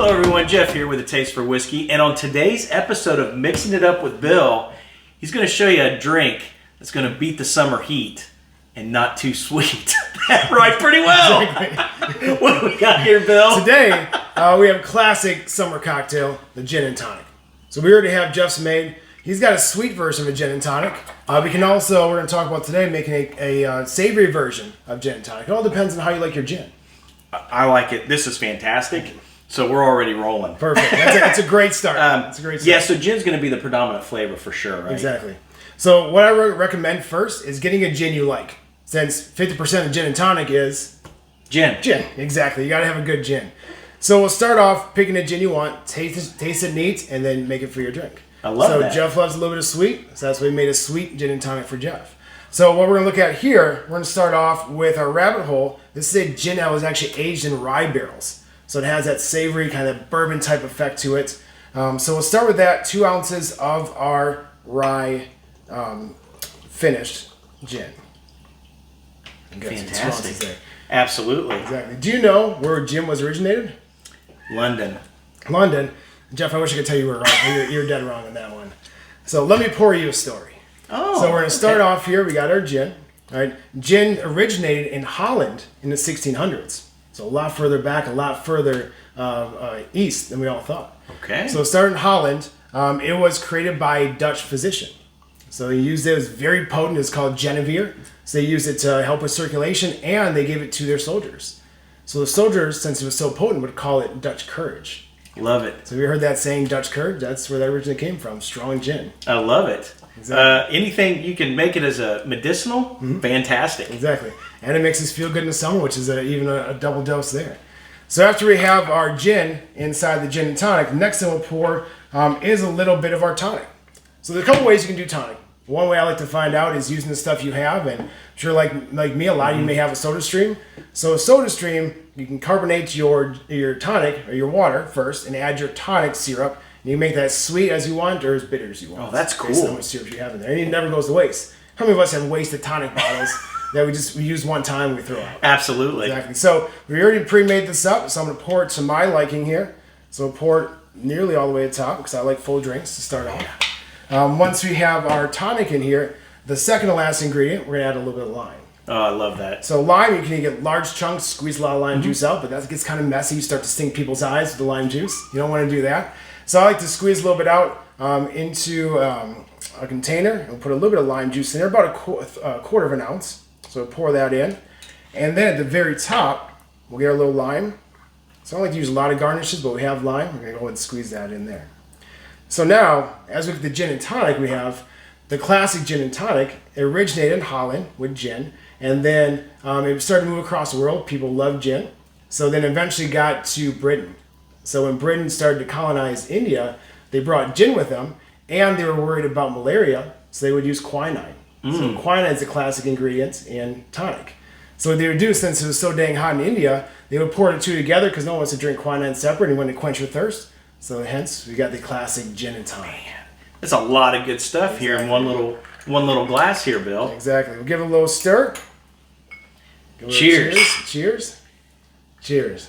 Hello everyone, Jeff here with A Taste for Whiskey, and on today's episode of Mixing It Up with Bill, he's going to show you a drink that's going to beat the summer heat and not too sweet. Right, pretty well. Exactly. What do we got here, Bill? Today, we have a classic summer cocktail, the Gin and Tonic. So we already have Jeff's made. He's got a sweet version of a Gin and Tonic. We can also, we're going to talk about today, making a savory version of Gin and Tonic. It all depends on how you like your gin. I like it. This is fantastic. So we're already rolling. Perfect. That's a great start. It's a great start. Yeah, so gin's going to be the predominant flavor for sure, right? Exactly. So what I recommend first is getting a gin you like. Since 50% of Gin and Tonic is... Gin. Gin, exactly. You got to have a good gin. So we'll start off picking a gin you want, taste it neat, and then make it for your drink. I love that. So Jeff loves a little bit of sweet, so that's why we made a sweet Gin and Tonic for Jeff. So what we're going to look at here, we're going to start off with our rabbit hole. This is a gin that was actually aged in rye barrels. So it has that savory kind of bourbon type effect to it. So we'll start with that, 2 ounces of our rye finished gin. Fantastic. Absolutely. Exactly. Do you know where gin was originated? London. London. Jeff, I wish I could tell you were wrong. You're dead wrong on that one. So let me pour you a story. Oh. So we're going to start off here. We got our gin. All right. Gin originated in Holland in the 1600s. So a lot further back, a lot further east than we all thought. Okay. So it started in Holland. It was created by a Dutch physician. So he used it. It was very potent. It's called Genevieve. So they used it to help with circulation, and they gave it to their soldiers. So the soldiers, since it was so potent, would call it Dutch courage. Love it. So have you heard that saying, Dutch courage? That's where that originally came from, strong gin. I love it. Exactly. Anything you can make it as a medicinal, fantastic. Exactly. And it makes us feel good in the summer, which is even a double dose there. So after we have our gin inside the Gin and Tonic, the next thing we'll pour is a little bit of our tonic. So there's a couple ways you can do tonic. One way I like to find out is using the stuff you have, and I'm sure like me, a lot of you may have a soda stream. So a soda stream, you can carbonate your tonic or your water first and add your tonic syrup. And you can make that sweet as you want or as bitter as you want. Oh, that's cool. Based on how much syrup you have in there. And it never goes to waste. How many of us have wasted tonic bottles that we use one time and we throw out? Absolutely. Exactly. So we already pre-made this up, so I'm going to pour it to my liking here. So I'll pour it nearly all the way to the top because I like full drinks to start off. Once we have our tonic in here, the second to last ingredient, we're going to add a little bit of lime. Oh, I love that. So lime, you can get large chunks, squeeze a lot of lime juice out, but that gets kind of messy. You start to sting people's eyes with the lime juice. You don't want to do that. So I like to squeeze a little bit out into a container and put a little bit of lime juice in there, about a quarter of an ounce. So pour that in. And then at the very top, we'll get our little lime. So I don't like to use a lot of garnishes, but we have lime. We're going to go ahead and squeeze that in there. So now, as with the Gin and Tonic, we have the classic Gin and Tonic. It originated in Holland with gin, and then it started to move across the world. People loved gin. So then eventually got to Britain. So when Britain started to colonize India, they brought gin with them, and they were worried about malaria, so they would use quinine. So quinine is the classic ingredient in tonic. So what they would do, since it was so dang hot in India, they would pour the two together because no one wants to drink quinine separate and wanted to quench your thirst. So hence, we got the classic Gin and Tonic. That's a lot of good stuff here in one little glass here, Bill. Exactly. We'll give it a little stir. Cheers. Cheers. Cheers.